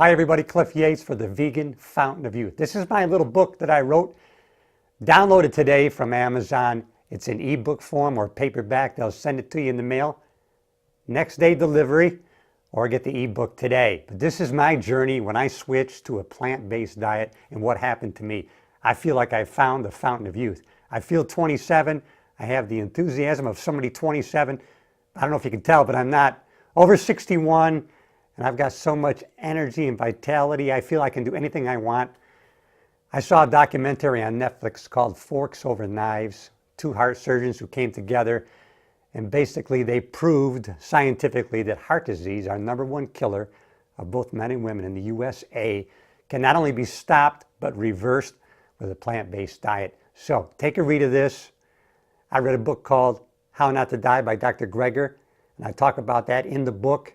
Hi everybody, Cliff Yates for the Vegan Fountain of Youth. This is my little book that I wrote, downloaded today from Amazon. It's in ebook form or paperback. They'll send it to you in the mail. Next day delivery, or get the ebook today. But this is my journey when I switched to a plant-based diet and what happened to me. I feel like I found the fountain of youth. I feel 27. I have the enthusiasm of somebody 27. I don't know if you can tell, but I'm not. Over 61. And I've got so much energy and vitality. I feel I can do anything I want. I saw a documentary on Netflix called Forks Over Knives. Two heart surgeons who came together, and basically they proved scientifically that heart disease, our #1 killer of both men and women in the USA, can not only be stopped but reversed with a plant-based diet. So take a read of this. I read a book called How Not to Die by Dr. Greger, and I talk about that in the book.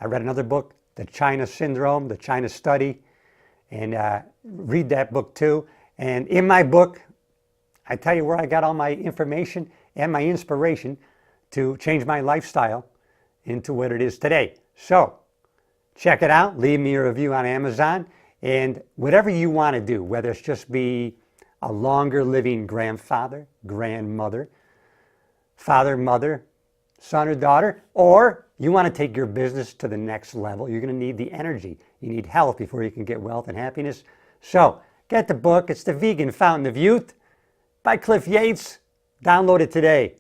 I read another book, The China Syndrome, The China Study, and read that book too. And in my book, I tell you where I got all my information and my inspiration to change my lifestyle into what it is today. So check it out. Leave me a review on Amazon. And whatever you want to do, whether it's just be a longer living grandfather, grandmother, father, mother, son or daughter, or you want to take your business to the next level, you're going to need the energy. You need health before you can get wealth and happiness. So get the book. It's The Vegan Fountain of Youth by Cliff Yates. Download it today.